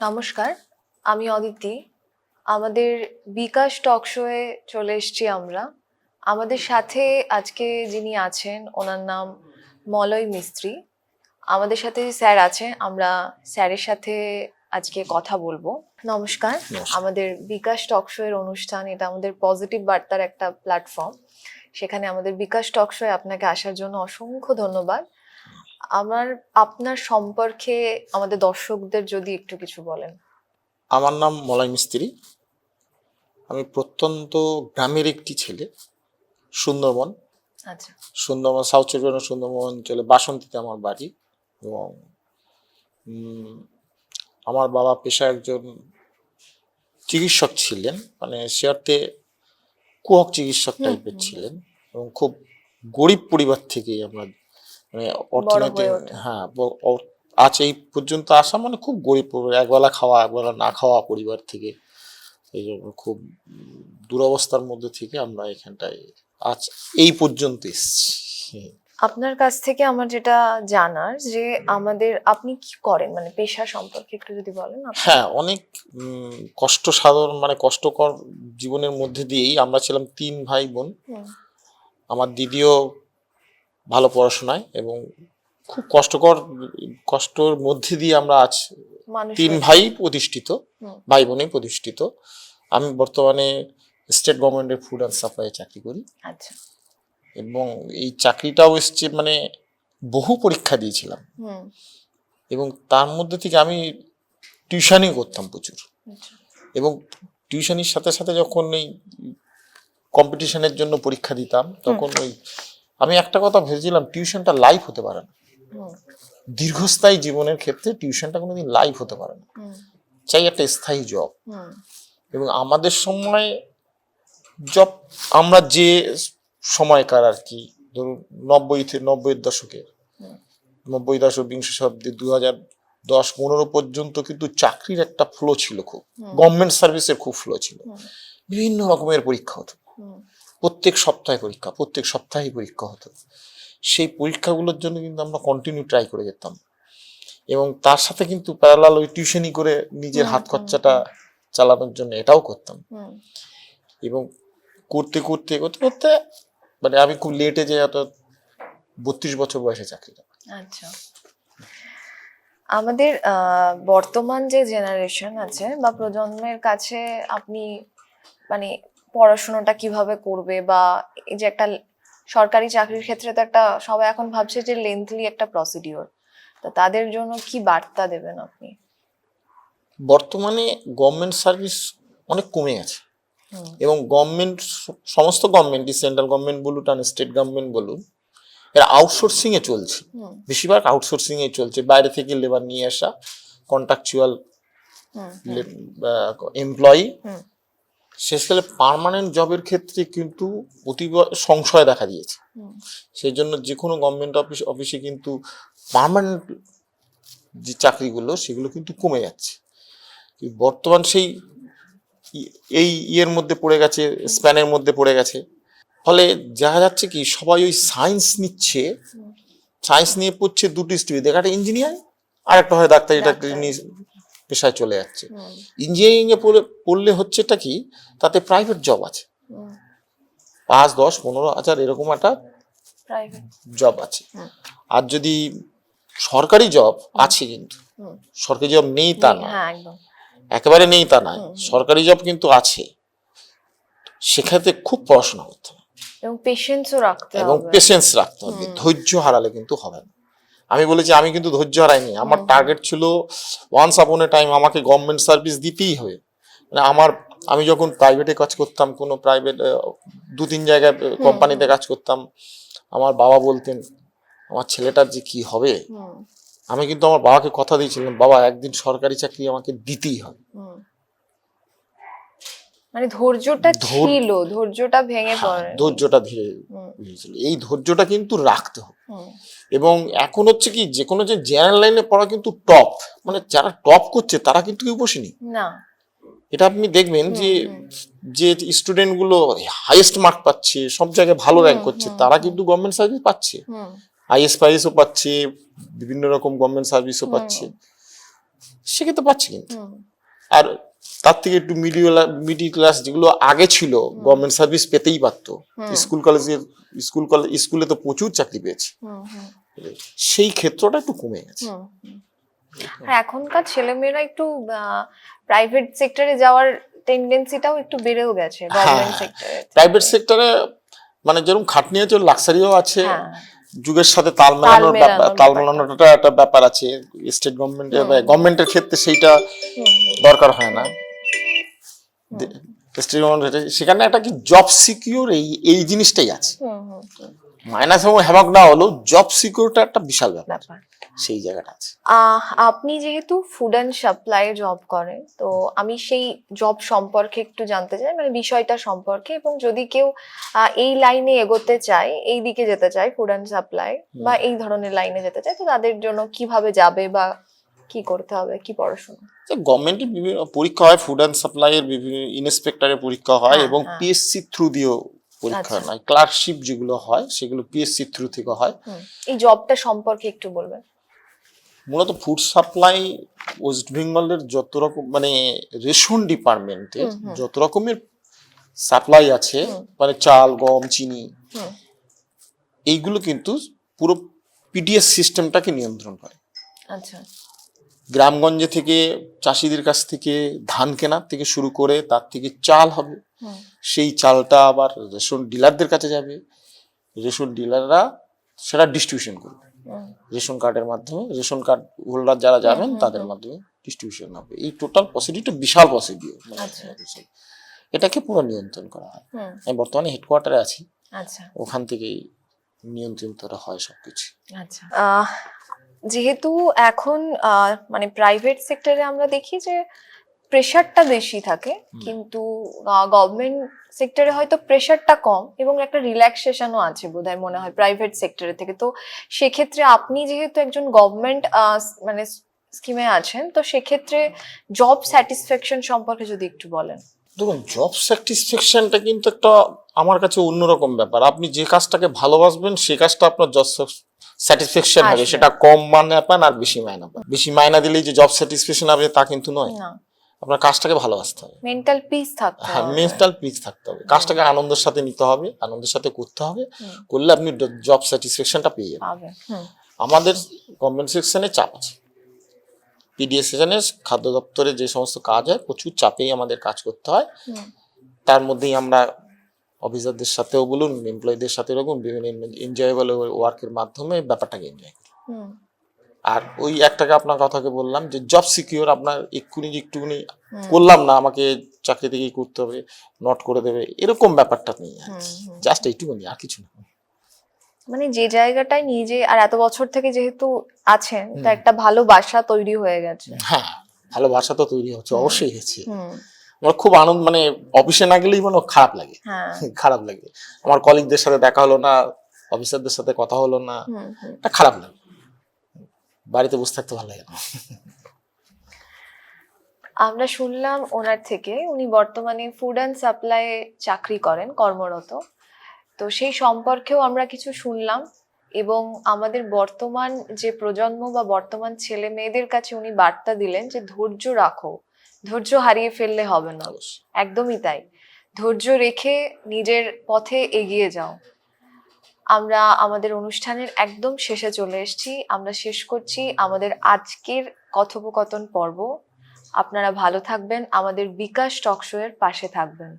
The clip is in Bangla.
নমস্কার, আমি অদিতি। আমাদের বিকাশ টক শোয়ে চলে এসেছি আমরা। আমাদের সাথে আজকে যিনি আছেন ওনার নাম মলয় মিস্ত্রি। আমাদের সাথে স্যার আছে, আমরা স্যারের সাথে আজকে কথা বলবো। নমস্কার। আমাদের বিকাশ টক শো এর অনুষ্ঠান, এটা আমাদের পজিটিভ বার্তার একটা প্ল্যাটফর্ম। সেখানে আমাদের বিকাশ টক শোয়ে আপনাকে আসার জন্য অসংখ্য ধন্যবাদ। আপনার সম্পর্কে আমাদের দর্শকদের যদি একটু কিছু বলেন। আমার নাম মলয় মিস্ত্রি। আমি প্রত্যন্ত গ্রামের একটি ছেলে, সুন্দরবন। আচ্ছা। সুন্দরবন, সাউথ চব্বিশ পরগনা সুন্দরবন অঞ্চলে বাসন্তীতে আমার বাড়ি। এবং আমার বাবা পেশায় একজন চিকিৎসক ছিলেন, মানে সে অর্থে কুহক চিকিৎসক টাইপের ছিলেন। এবং খুব গরিব পরিবার থেকেই আমরা, মানে অর্থনৈতিক, আছে এই পর্যন্ত আসা, মানে খুব গরিব পরিবার, একবেলা খাওয়া একবেলা না খাওয়া পরিবার থেকে। এই জন্য খুব দুরবস্থার মধ্যে থেকে আমরা এখানটায় আজ এই পর্যন্ত এসেছি। আপনার কাছ থেকে আমার যেটা জানার যে আপনি কি করেন, মানে পেশা সম্পর্কে একটু যদি বলেন। হ্যাঁ, অনেক কষ্ট সাধারণ, মানে কষ্টকর জীবনের মধ্যে দিয়েই আমরা ছিলাম 3 ভাই বোন। আমার দিদিও ভালো পড়াশোনায়, এবং খুব কষ্টর মধ্যে দিয়ে আমরা আজ 3 ভাই প্রতিষ্ঠিত, ভাই বোনেই প্রতিষ্ঠিত। আমি বর্তমানে স্টেট গভর্নমেন্টের ফুড অ্যান্ড সাপ্লাই চাকরি করি। আচ্ছা। এবং এই চাকরিটাও এসছে, মানে বহু পরীক্ষা দিয়েছিলাম, এবং তার মধ্যে থেকে আমি টিউশনই করতাম প্রচুর। এবং টিউশনির সাথে সাথে যখন এই কম্পিটিশনের জন্য পরীক্ষা দিতাম, তখন আমি একটা কথা ভেবেছিলাম, টিউশনটা লাইফ হতে পারে না। দীর্ঘস্থায়ী জীবনের ক্ষেত্রে টিউশনটা কোনোদিন লাইফ হতে পারে না, চাই একটা স্থায়ী জব। এবং আমাদের সময় জব, আমরা যে সময়কার আর কি, ধরুন 90-এর দশকের, 90 দশক, বিংশ শতাব্দী 2010-15 পর্যন্ত কিন্তু চাকরির একটা ফ্লো ছিল, খুব গভর্নমেন্ট সার্ভিসের খুব ফ্লো ছিল। বিভিন্ন রকমের পরীক্ষা হতো, প্রত্যেক সপ্তাহে পরীক্ষা হতো। সেই পরীক্ষাগুলোর জন্য কিন্তু আমরা কন্টিনিউ ট্রাই করে যেতাম, এবং তার সাথে কিন্তু প্যারালাল ওই টিউশনি করে নিজের হাত খরচাটা চালানোর জন্য এটাও করতাম। এবং করতে মানে আমি খুব লেটে যে 32 বছর বয়সে চাকরিটা। আচ্ছা। আমাদের বর্তমান যে জেনারেশন আছে বা প্রজন্মের কাছে আপনি মানে পড়াশোনাটা কিভাবে করবে, বা এই যে একটা সরকারি চাকরির ক্ষেত্রে তো একটা সবাই এখন ভাবছে যে লেন্থলি একটা প্রসিডিওর, তো তাদের জন্য কি বার্তা দেবেন আপনি? বর্তমানে গভর্নমেন্ট সার্ভিস অনেক কমে গেছে, এবং সমস্ত গভর্নমেন্টই, সেন্ট্রাল গভর্নমেন্ট বলুন আর স্টেট গভর্নমেন্ট বলুন, এরা আউটসোর্সিং এ চলছে। বেশিরভাগ আউটসোর্সিং এ চলছে, বাইরে থেকে লেবার নিয়ে আসা, কন্ট্রাকচুয়াল এমপ্লয়ি। শেষকালে পার্মানেন্ট জবের ক্ষেত্রে কিন্তু অতীব সংশয় দেখা দিয়েছে। সেই জন্য যে কোনো গভর্নমেন্ট অফিসে কিন্তু পার্মানেন্ট যে চাকরিগুলো, সেগুলো কিন্তু কমে যাচ্ছে। বর্তমান সেই এই ইয়ের মধ্যে পড়ে গেছে, স্প্যানের মধ্যে পড়ে গেছে। ফলে দেখা যাচ্ছে কি, সবাই ওই সায়েন্স নিচ্ছে, সায়েন্স নিয়ে পড়ছে, দুটি স্ট্রিম, একটা ইঞ্জিনিয়ার আর একটা হয় ডাক্তারি পেশায় চলে যাচ্ছে। ইঞ্জিনিয়ারিং এ পড়লে হচ্ছেটা কি, তাতে প্রাইভেট জব আছে, 5, 10, 15 হাজার এরকম একটা জব আছে। আর যদি সরকারি জব আছে, কিন্তু সরকারি জব নেই তা না, একেবারে নেই তা নয়, সরকারি জব কিন্তু আছে। সেক্ষেত্রে খুব পড়াশোনা করতে হবে এবং পেশেন্স রাখতে হবে, ধৈর্য হারালে কিন্তু হবে না। আমি বলেছি, আমি কিন্তু ধৈর্য হারাইনি। আমার টার্গেট ছিল ওয়ান্স আপন এ টাইম আমাকে গভর্নমেন্ট সার্ভিস দিতেই হবে। মানে আমি যখন প্রাইভেটে কাজ করতাম, কোনো প্রাইভেট 2-3 জায়গায় কোম্পানিতে কাজ করতাম, আমার বাবা বলতেন আমার ছেলেটার যে কি হবে। আমি কিন্তু আমার বাবাকে কথা দিয়েছিলাম, বাবা একদিন সরকারি চাকরি আমাকে দিতেই হবে। মানে ধৈর্যটা ছিল, ধৈর্যটা ভেঙে পড়ে, ধৈর্যটা ধীরে ছিল। এই ধৈর্যটা কিন্তু রাখতে হবে। এবং এখন হচ্ছে কি, যে কোনো যে জেনারেল লাইনে পড়া কিন্তু টপ, মানে যারা টপ করছে তারা কিন্তু কেউ বসেনি না। এটা আপনি দেখবেন যে স্টুডেন্ট গুলো হাইয়েস্ট মার্ক পাচ্ছে, সব জায়গায় ভালো র্যাঙ্ক করছে, তারা কিন্তু গভর্নমেন্ট সার্ভিস পাচ্ছে, আইএস পাইএসও পাচ্ছে, বিভিন্ন রকম গভর্নমেন্ট সার্ভিসও পাচ্ছে। সেক্ষেত্রে পাচ্ছে কিন্তু। হুম আর তার থেকে একটু মিডিল ক্লাস যেগুলো আগে ছিল গভর্নমেন্ট সার্ভিস পেতেই পারতো, স্কুলে তো প্রচুর চাকরি পেয়েছে, হুম হুম সেই ক্ষেত্রটা একটু কমে গেছে। হুম হুম। আর এখনকার ছেলেমেয়েরা একটু প্রাইভেট সেক্টরে যাওয়ার টেন্ডেন্সিটাও একটু বেড়েও গেছে গভর্নমেন্ট সেক্টরে। প্রাইভেট সেক্টরে মানে যেরকম খাটনি আছে লাক্সারিও আছে, হ্যাঁ যুগের সাথে তাল মেলানোর মেলানোর তাল ব্যাপারটা। মেলানোটা একটা ব্যাপার আছে। স্টেট গভর্নমেন্টের বা গভর্নমেন্টের ক্ষেত্রে সেইটা হুম দরকার হয় না। হুম স্টেট গভর্নমেন্ট সেখানে একটা কি জব সিকিউর এই এই জিনিসটাই আছে। হুম হুম হুম। মাইনাস এবং হ্যাভক না হলেও জব সিকিউরিটি একটা বিশাল ব্যাপার, ব্যাপার। সেই জায়গাটা আছে। আপনি যেহেতু ফুড অ্যান্ড সাপ্লাই জব করেন, তো আমি সেই জব সম্পর্কে একটু জানতে চাই, মানে বিষয়টা সম্পর্কে, এবং যদি কেউ এই লাইনে এগোতে চায়, এই দিকে যেতে চায়, ফুড অ্যান্ড সাপ্লাই বা এই ধরনের লাইনে যেতে চায়, তো তাদের জন্য কিভাবে যাবে বা কি করতে হবে, কি পড়াশোনা? গভর্নমেন্টের বিভিন্ন পরীক্ষা হয়, ফুড অ্যান্ড সাপ্লাই এর বিভিন্ন ইন্সপেক্টরের পরীক্ষা হয়, হ্যাঁ, এবং হ্যাঁ। পিএসসি থ্রু দিয়েও পরীক্ষা আচ্ছা। হয়। ক্লার্কশিপ যেগুলো হয় সেগুলো পিএসসি থ্রু থেকে হয়। এই জবটা সম্পর্কে একটু বলবেন। মূলত ফুড সাপ্লাই ওয়েস্ট বেঙ্গলের যত রকম মানে রেশন ডিপার্টমেন্টের যত রকমের সাপ্লাই আছে, মানে চাল, গম, চিনি, হুম এইগুলো কিন্তু পুরো পিডিএস সিস্টেমটাকে নিয়ন্ত্রণ করে। আচ্ছা। গ্রামগঞ্জে থেকে চাষিদের কাছ থেকে ধান কেনার থেকে শুরু করে তার থেকে চাল হবে, হুম সেই চালটা আবার রেশন ডিলারদের কাছে যাবে, রেশন ডিলাররা সেটা ডিস্ট্রিবিউশন করবে হুম রেশন কার্ডের মাধ্যমে, রেশন কার্ড হোল্ডার যারা যাবেন তাদের মাধ্যমে ডিস্ট্রিবিউশন হবে। এই টোটাল প্রসিডিউরটা বিশাল প্রসিডিউর, আচ্ছা। এটাকে পুরো নিয়ন্ত্রণ করা হয়। হুম আমি বর্তমানে হেডকোয়ার্টারে আছি, আচ্ছা ওখান থেকেই নিয়ন্ত্রিত হয় সবকিছু। আচ্ছা। যেহেতু এখন মানে প্রাইভেট সেক্টরে আমরা দেখি যে প্রেশারটা বেশি থাকে, কিন্তু গভর্নমেন্ট সেক্টরে হয়তো প্রেশারটা কম এবং একটা রিল্যাক্সেশনও আছে বোধহয় মনে হয় প্রাইভেট সেক্টরের থেকে। তো সেক্ষেত্রে আপনি যেহেতু একজন গভর্নমেন্ট মানে স্কিমে আছেন, তো সেক্ষেত্রে জব স্যাটিসফ্যাকশন সম্পর্কে যদি একটু বলেন। দেখুন, জব স্যাটিসফ্যাকশনটা কিন্তু একটা আমার কাছে অন্যরকম ব্যাপার। আপনি যে কাজটাকে ভালোবাসবেন সেই কাজটা আপনার জব স্যাটিসফ্যাকশন হবে, আসবে। সেটা কম মাইনে পান আর বেশি মাইনে পান। বেশি মাইনা দিলেই যে জব স্যাটিসফ্যাকশন হবে তা কিন্তু নয়। না, আপনার কাজটাকে ভালোবাসতে হবে, মেন্টাল পিস থাকতে হ্যাঁ, হবে। মেন্টাল পিস থাকতে হবে। কাজটাকে আনন্দের সাথে নিতে হবে, আনন্দের সাথে করতে হবে, করলে আপনি জব স্যাটিসফ্যাকশনটা পেয়ে যাবেন। পাবে। আমাদের গভর্নমেন্ট সেকশনে চাপ আছে, পিডিএস সেকশনে খাদ্য দপ্তরে যে সমস্ত কাজ হয় প্রচুর চাপেই আমাদের কাজ করতে হয়। তার মধ্যেই আমরা অফিসারদের সাথেও বলুন, এমপ্লয়ীদের সাথে এরকম বিভিন্ন এনজয়েবল ওয়ার্কের মাধ্যমে ব্যাপারটাকে এনজয় করি। আর ওই একটাকে আপনার কথাকে বললাম যে জব সিকিউর, আপনার একটুকুনি করলাম না, আমাকে চাকরি থেকেই করতে হবে, নট করে দেবে, এরকম ব্যাপারটা নেই। জাস্ট এইটুকুনি, আর কিছু না। মানে যে জায়গাটায় নিজে আর এত বছর থেকে যেহেতু আছেন, তা একটা ভালোবাসা তৈরি হয়ে গেছে। হ্যাঁ, ভালোবাসা তো তৈরি হচ্ছে, অবশ্যই হয়েছে। আমার খুব আনন্দ, মানে অফিসে না গেলেই মানে খারাপ লাগে, খারাপ লাগে। আমার কলিগদের সাথে দেখা হলো না, অফিসারদের সাথে কথা হলো না, এটা খারাপ লাগে। বাড়িতে বসে থাকতে ভালো লাগে না। আমরা শুনলাম ওনার থেকে, উনি বর্তমানে ফুড অ্যান্ড সাপ্লাই চাকরি করেন, কর্মরত। তো সেই সম্পর্কেও আমরা কিছু শুনলাম, এবং আমাদের বর্তমান যে প্রজন্ম বা বর্তমান ছেলে মেয়েদের কাছে উনি বার্তা দিলেন যে ধৈর্য রাখো, ধৈর্য হারিয়ে ফেললে হবে না। একদমই তাই, ধৈর্য রেখে নিজের পথে এগিয়ে যাও। আমরা আমাদের অনুষ্ঠানের একদম শেষে চলে এসেছি, আমরা শেষ করছি আমাদের আজকের কথোপকথন পর্ব। আপনারা ভালো থাকবেন, আমাদের বিকাশ টক শো এর পাশে থাকবেন।